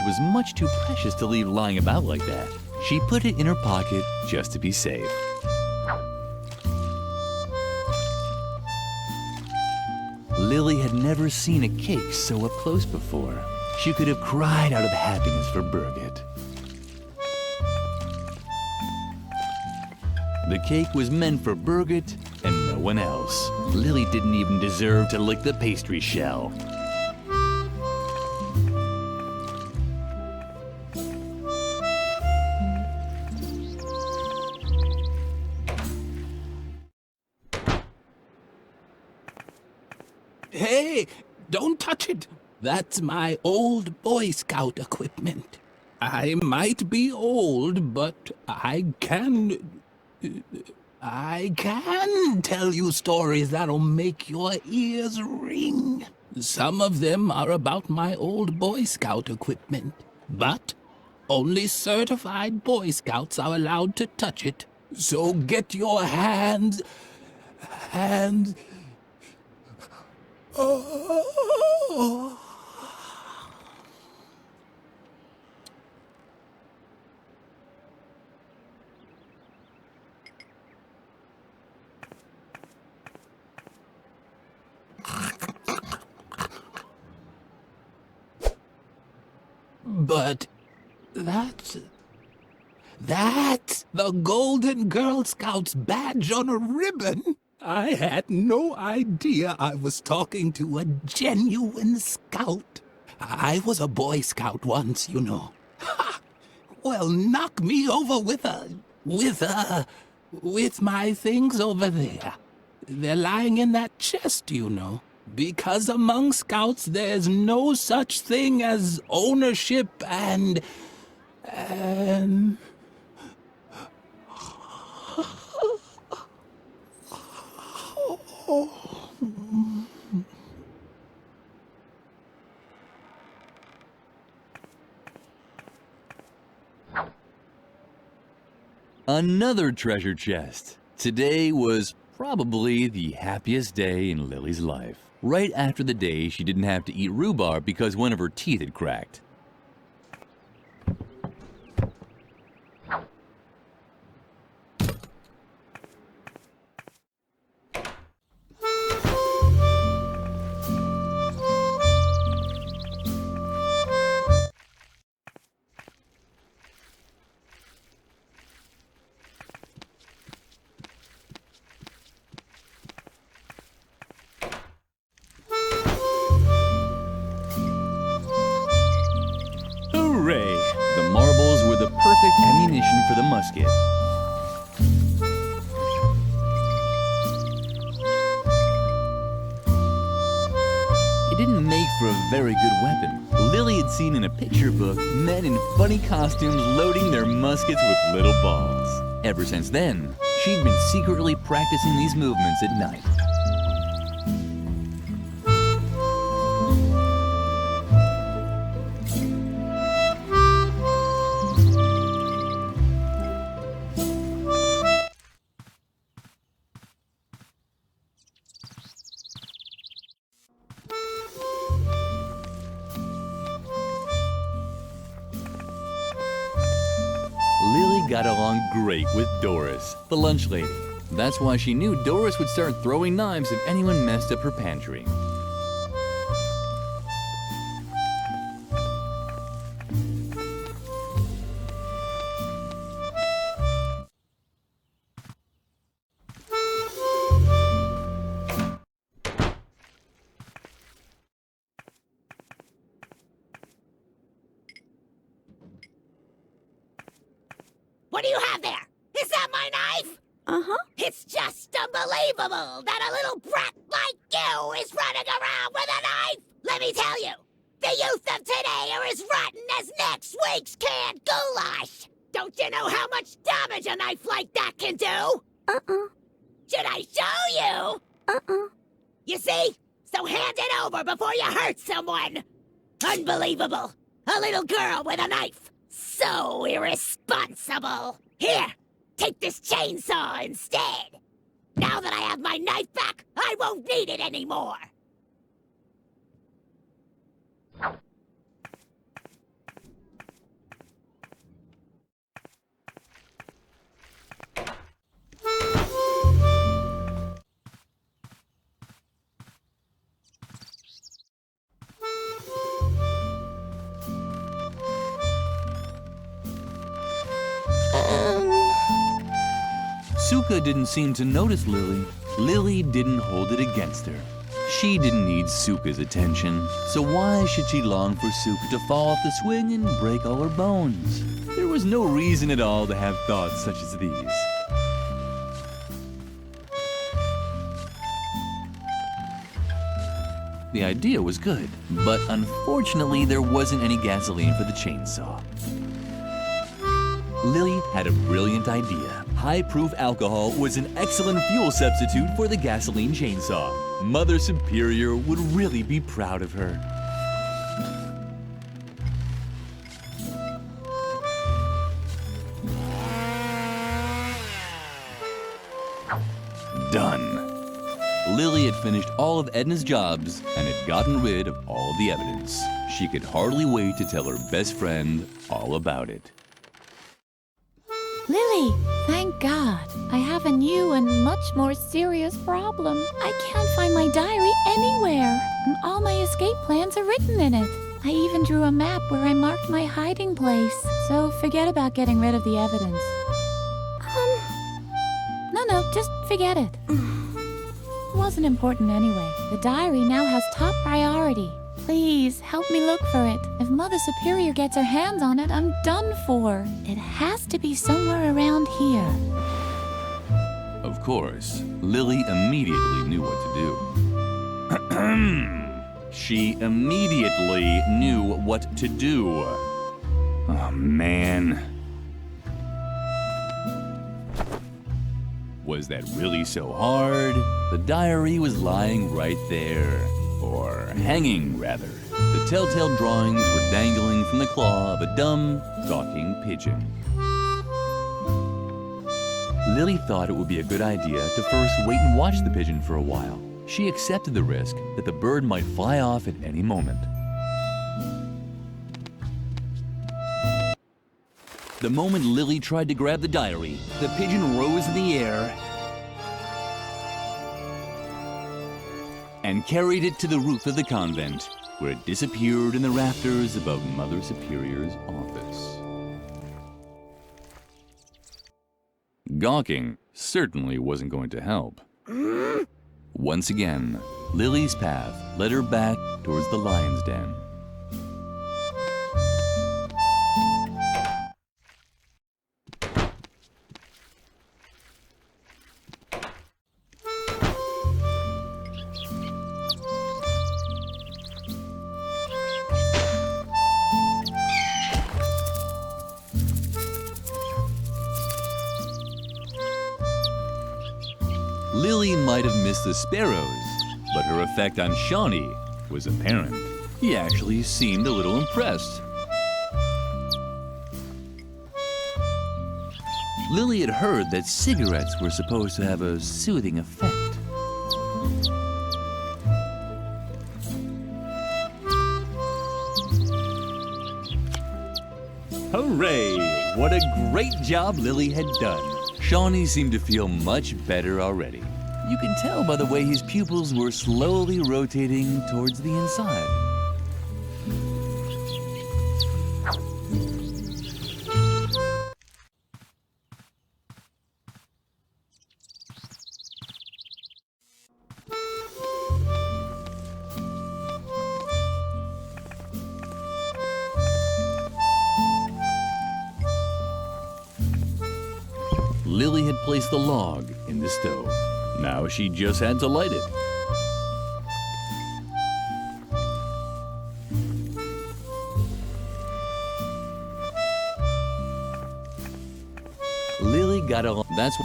was much too precious to leave lying about like that. She put it in her pocket just to be safe. Lilly had never seen a cake so up close before. She could have cried out of happiness for Birgit. The cake was meant for Birgit and no one else. Lilly didn't even deserve to lick the pastry shell. Hey, don't touch it. That's my old Boy Scout equipment. I might be old, but I can tell you stories that'll make your ears ring. Some of them are about my old Boy Scout equipment, but only certified Boy Scouts are allowed to touch it. So get your hands. Oh. But that's the Golden Girl Scout's badge on a ribbon. I had no idea I was talking to a genuine scout. I was a Boy Scout once, you know. Ha! Well, knock me over with my things over there. They're lying in that chest, you know. Because among scouts there's no such thing as ownership and... Another treasure chest. Today was probably the happiest day in Lilly's life. Right after the day she didn't have to eat rhubarb because one of her teeth had cracked. Hooray! The marbles were the perfect ammunition for the musket. It didn't make for a very good weapon. Lilly had seen in a picture book men in funny costumes loading their muskets with little balls. Ever since then, she'd been secretly practicing these movements at night. Lilly got along great with Doris, the lunch lady. That's why she knew Doris would start throwing knives if anyone messed up her pantry. What do you have there? Is that my knife? Uh-huh. It's just unbelievable that a little brat like you is running around with a knife. Let me tell you, the youth of today are as rotten as next week's canned goulash. Don't you know how much damage a knife like that can do? Uh-uh. Should I show you? Uh-uh. You see? So hand it over before you hurt someone. Unbelievable. A little girl with a knife. So irresponsible. Here, take this chainsaw instead. Now that I have my knife back, I won't need it anymore. Suka didn't seem to notice Lilly. Lilly didn't hold it against her. She didn't need Suka's attention, so why should she long for Suka to fall off the swing and break all her bones? There was no reason at all to have thoughts such as these. The idea was good, but unfortunately there wasn't any gasoline for the chainsaw. Lilly had a brilliant idea. High-proof alcohol was an excellent fuel substitute for the gasoline chainsaw. Mother Superior would really be proud of her. Done. Lilly had finished all of Edna's jobs and had gotten rid of all the evidence. She could hardly wait to tell her best friend all about it. Lilly, thank God. I have a new and much more serious problem. I can't find my diary anywhere, and all my escape plans are written in it. I even drew a map where I marked my hiding place. So forget about getting rid of the evidence. No, just forget it. It wasn't important anyway. The diary now has top priority. Please, help me look for it. If Mother Superior gets her hands on it, I'm done for. It has to be somewhere around here. Of course, Lilly immediately knew what to do. She immediately knew what to do. Oh, man. Was that really so hard? The diary was lying right there. Or hanging, rather. The telltale drawings were dangling from the claw of a dumb, gawking pigeon. Lilly thought it would be a good idea to first wait and watch the pigeon for a while. She accepted the risk that the bird might fly off at any moment. The moment Lilly tried to grab the diary, the pigeon rose in the air and carried it to the roof of the convent, where it disappeared in the rafters above Mother Superior's office. Gawking certainly wasn't going to help. Once again, Lilly's path led her back towards the lion's den. Lilly might have missed the sparrows, but her effect on Shawnee was apparent. He actually seemed a little impressed. Lilly had heard that cigarettes were supposed to have a soothing effect. Hooray! What a great job Lilly had done. Shawnee seemed to feel much better already. You can tell by the way his pupils were slowly rotating towards the inside. Lilly had placed the log in the stove. Now she just had to light it. Lilly got a... That's...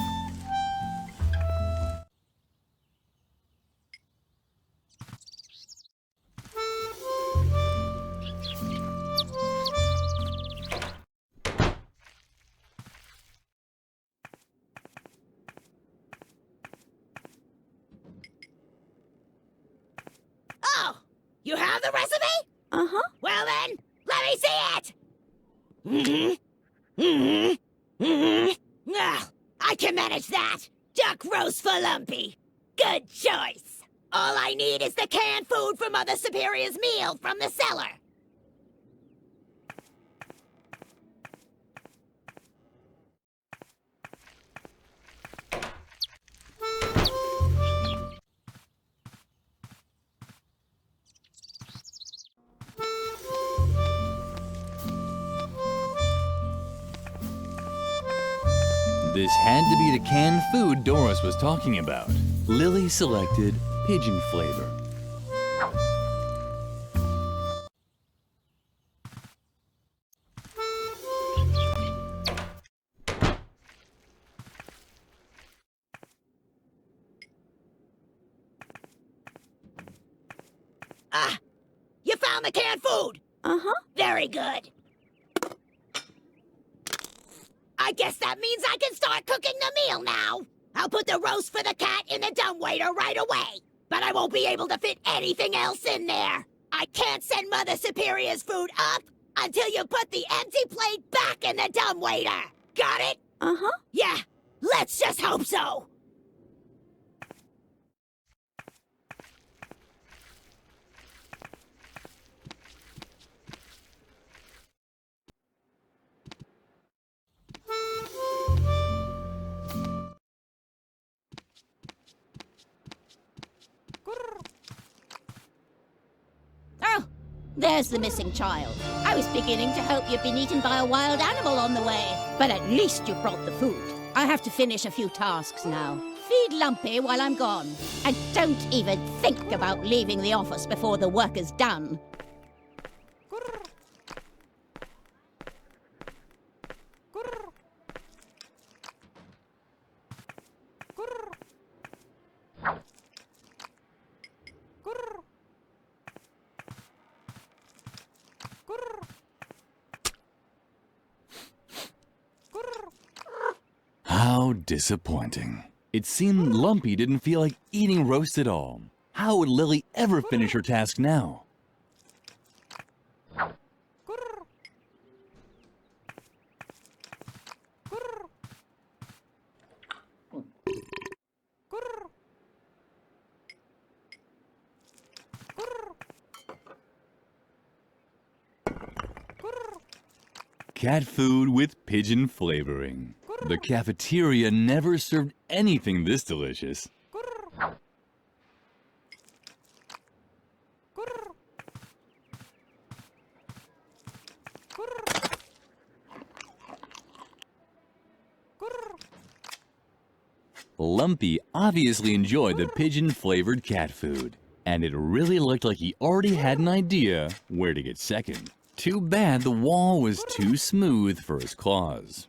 Oh, you have the recipe? Uh-huh. Well then, let me see it! I can manage that! Duck roast for lumpy. Good choice! All I need is the canned food for Mother Superior's meal from the cellar. This had to be the canned food Doris was talking about. Lilly selected pigeon flavor. You found the canned food! Uh-huh. Very good. I guess that means I can start cooking the meal now. I'll put the roast for the cat in the dumbwaiter right away. But I won't be able to fit anything else in there. I can't send Mother Superior's food up until you put the empty plate back in the dumbwaiter. Got it? Uh-huh. Yeah, let's just hope so. Oh, there's the missing child. I was beginning to hope you'd been eaten by a wild animal on the way. But at least you brought the food. I have to finish a few tasks now. Feed Lumpy while I'm gone. And don't even think about leaving the office before the work is done. How disappointing. It seemed Lumpy didn't feel like eating roast at all. How would Lilly ever finish her task now? Cat food with pigeon flavoring. The cafeteria never served anything this delicious. Lumpy obviously enjoyed the pigeon-flavored cat food, and it really looked like he already had an idea where to get second. Too bad the wall was too smooth for his claws.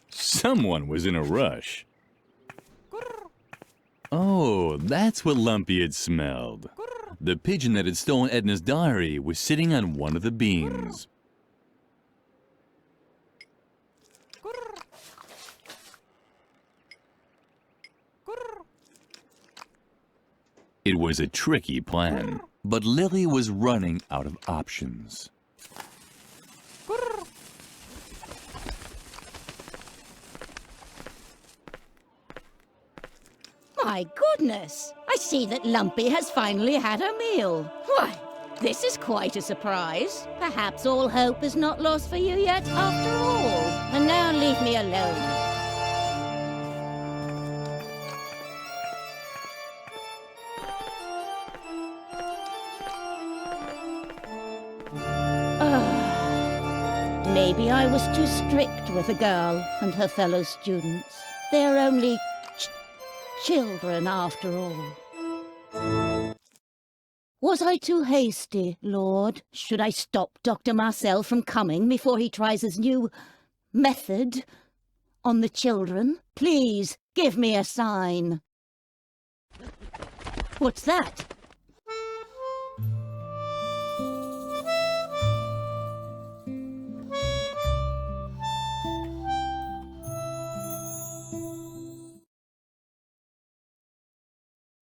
Someone was in a rush. Oh, that's what Lumpy had smelled. The pigeon that had stolen Edna's diary was sitting on one of the beams. It was a tricky plan, but Lilly was running out of options. My goodness! I see that Lumpy has finally had a meal. Why, this is quite a surprise. Perhaps all hope is not lost for you yet after all. And now leave me alone. Maybe I was too strict with the girl and her fellow students. They're only children after all. Was I too hasty, Lord? Should I stop Dr. Marcel from coming before he tries his new method on the children? Please, give me a sign. What's that?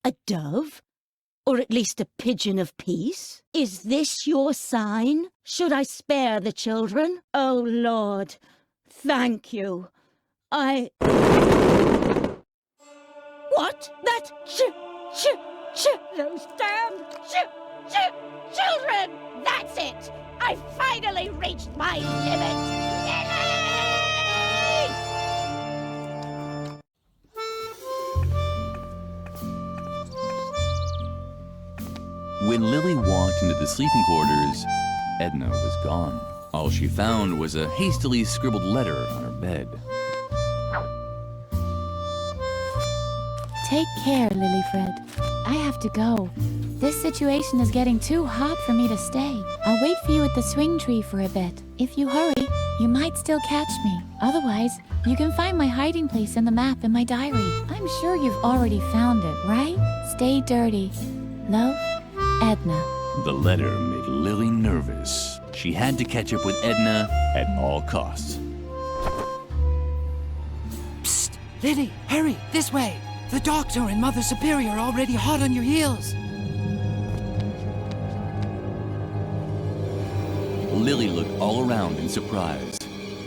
A dove? Or at least a pigeon of peace? Is this your sign? Should I spare the children? Oh, Lord, thank you. What? That those damn children! That's it! I finally reached my limit! When Lily walked into the sleeping quarters, Edna was gone. All she found was a hastily scribbled letter on her bed. Take care, Lily-Fred. I have to go. This situation is getting too hot for me to stay. I'll wait for you at the swing tree for a bit. If you hurry, you might still catch me. Otherwise, you can find my hiding place in the map in my diary. I'm sure you've already found it, right? Stay dirty. Love, Edna. The letter made Lily nervous. She had to catch up with Edna at all costs. Psst! Lily, hurry, this way! The doctor and Mother Superior are already hot on your heels. Lily looked all around in surprise.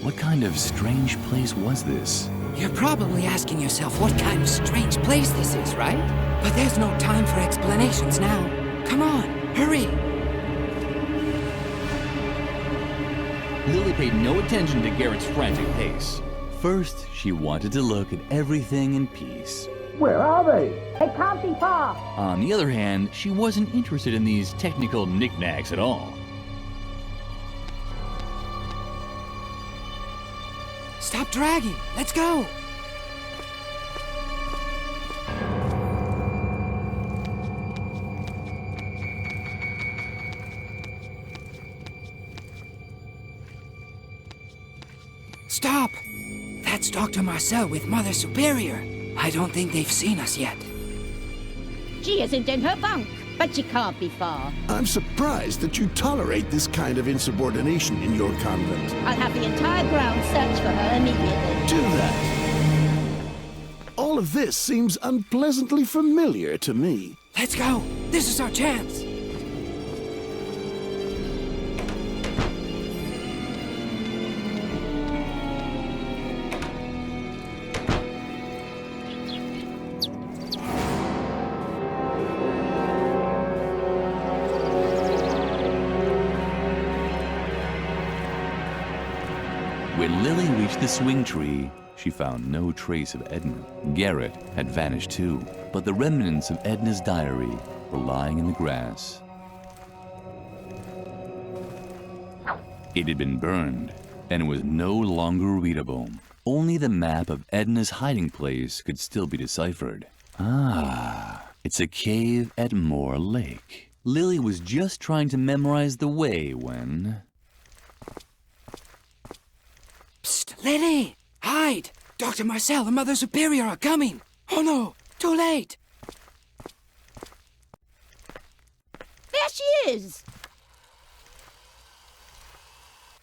What kind of strange place was this? You're probably asking yourself what kind of strange place this is, right? But there's no time for explanations now. Come on, hurry! Lily paid no attention to Garrett's frantic pace. First, she wanted to look at everything in peace. Where are they? They can't be far. On the other hand, she wasn't interested in these technical knickknacks at all. Stop dragging, let's go! Stop! That's Dr. Marcel with Mother Superior. I don't think they've seen us yet. She isn't in her bunk, but she can't be far. I'm surprised that you tolerate this kind of insubordination in your convent. I'll have the entire ground search for her immediately. Do that. All of this seems unpleasantly familiar to me. Let's go! This is our chance! When Lily reached the swing tree, she found no trace of Edna. Garrett had vanished too, but the remnants of Edna's diary were lying in the grass. It had been burned and was no longer readable. Only the map of Edna's hiding place could still be deciphered. Ah, it's a cave at Moor Lake. Lily was just trying to memorize the way when... Psst, Lily! Hide! Dr. Marcel and Mother Superior are coming! Oh no! Too late! There she is!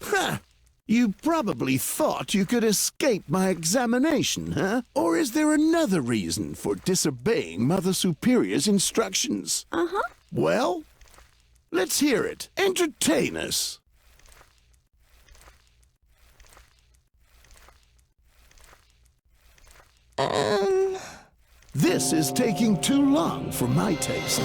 Ha! You probably thought you could escape my examination, huh? Or is there another reason for disobeying Mother Superior's instructions? Uh-huh. Well, let's hear it. Entertain us. This is taking too long for my taste.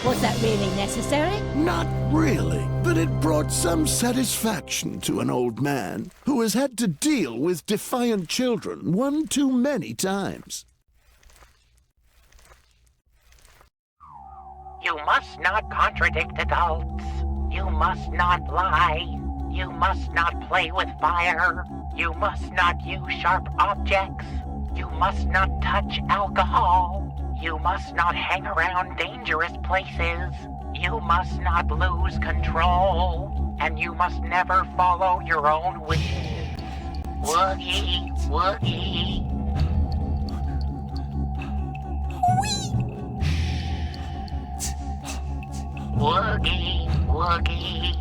Was that really necessary? Not really, but it brought some satisfaction to an old man who has had to deal with defiant children one too many times. You must not contradict adults. You must not lie. You must not play with fire. You must not use sharp objects. You must not touch alcohol. You must not hang around dangerous places. You must not lose control. And you must never follow your own wishes. Woogie, woogie. Woogie, woogie.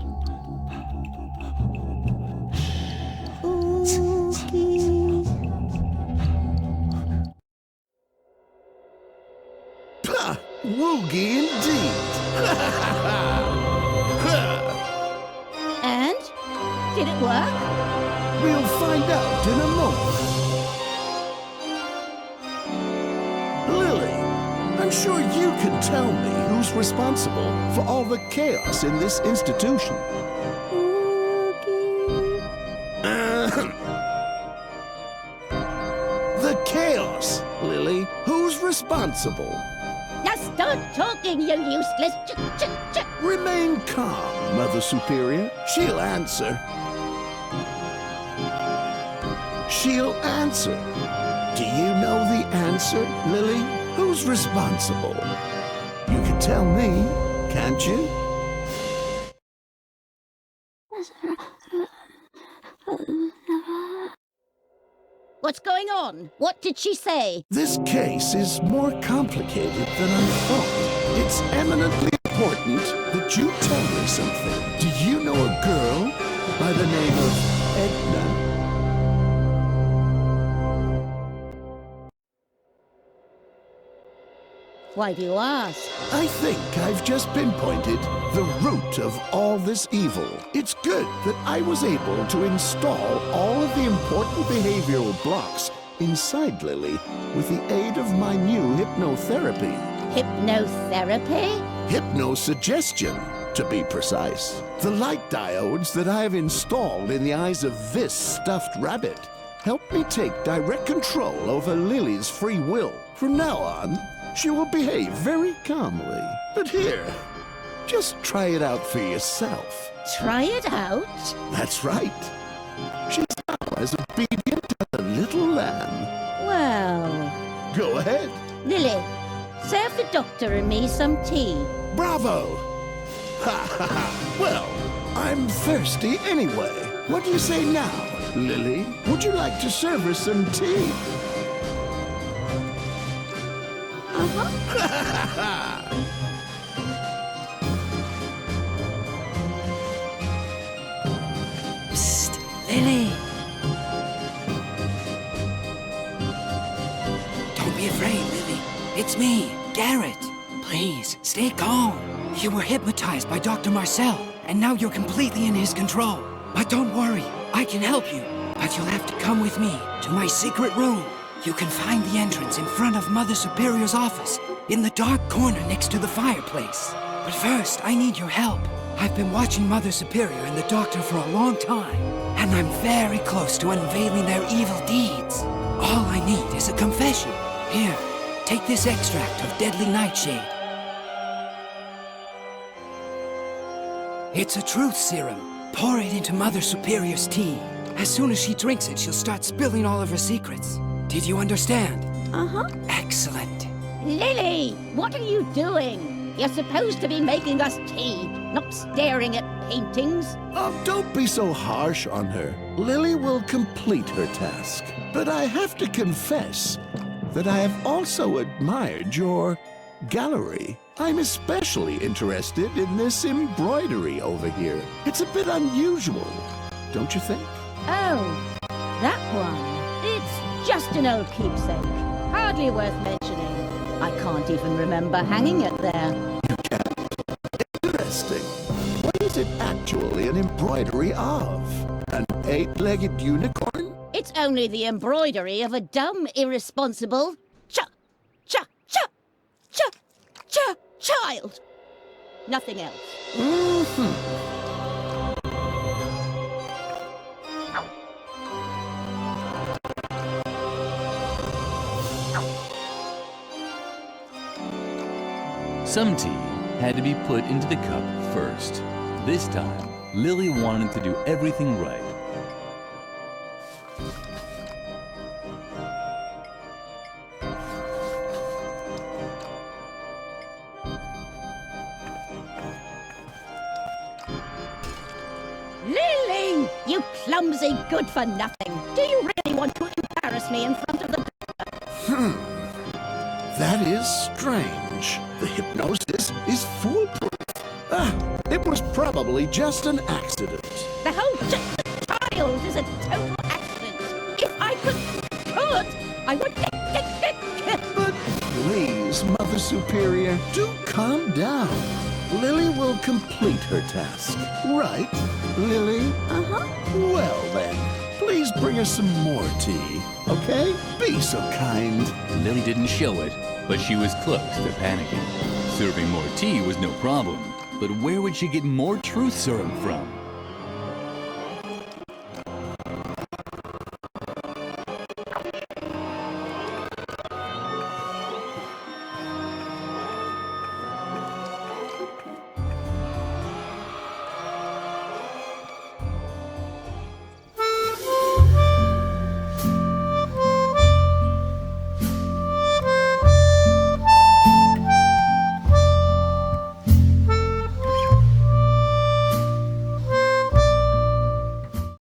Pah! Woogie indeed! And? Did it work? We'll find out in a moment. Lily, I'm sure you can tell me who's responsible for all the chaos in this institution. The chaos, Lily. Who's responsible? Now start talking, you useless Remain calm, Mother Superior. She'll answer. She'll answer. Do you know the answer, Lily? Who's responsible? You can tell me, can't you? What's going on? What did she say? This case is more complicated than I thought. It's eminently important that you tell me something. Do you know a girl by the name of Edna? Why do you ask? I think I've just pinpointed the root of all this evil. It's good that I was able to install all of the important behavioral blocks inside Lily with the aid of my new hypnotherapy. Hypnotherapy? Hypnosuggestion, to be precise. The light diodes that I have installed in the eyes of this stuffed rabbit help me take direct control over Lily's free will. From now on, she will behave very calmly. But here, just try it out for yourself. Try it out? That's right. She's now as obedient as a little lamb. Well... Go ahead. Lily, serve the doctor and me some tea. Bravo! Ha ha ha! Well, I'm thirsty anyway. What do you say now, Lily? Would you like to serve her some tea? Psst, Lily. Don't be afraid, Lily. It's me, Garrett. Please, stay calm. You were hypnotized by Dr. Marcel, and now you're completely in his control. But don't worry, I can help you. But you'll have to come with me to my secret room. You can find the entrance in front of Mother Superior's office, in the dark corner next to the fireplace. But first, I need your help. I've been watching Mother Superior and the Doctor for a long time, and I'm very close to unveiling their evil deeds. All I need is a confession. Here, take this extract of deadly nightshade. It's a truth serum. Pour it into Mother Superior's tea. As soon as she drinks it, she'll start spilling all of her secrets. Did you understand? Uh-huh. Excellent. Lily, what are you doing? You're supposed to be making us tea, not staring at paintings. Oh, don't be so harsh on her. Lily will complete her task. But I have to confess that I have also admired your gallery. I'm especially interested in this embroidery over here. It's a bit unusual, don't you think? Oh, that one. It's just an old keepsake. Hardly worth mentioning. I can't even remember hanging it there. Interesting. What is it actually an embroidery of? An 8-legged unicorn? It's only the embroidery of a dumb, irresponsible child. Nothing else. Some tea had to be put into the cup first. This time, Lily wanted to do everything right. Lily! You clumsy good-for-nothing. Do you really want to embarrass me in front of the... That is strange. The hypnosis is foolproof. It was probably just an accident. The whole child is a total accident. If I could, I would... But please, Mother Superior, do calm down. Lily will complete her task. Right, Lily? Uh-huh. Well then, please bring us some more tea, okay? Be so kind. Lily didn't show it, but she was close to panicking. Serving more tea was no problem, but where would she get more truth serum from?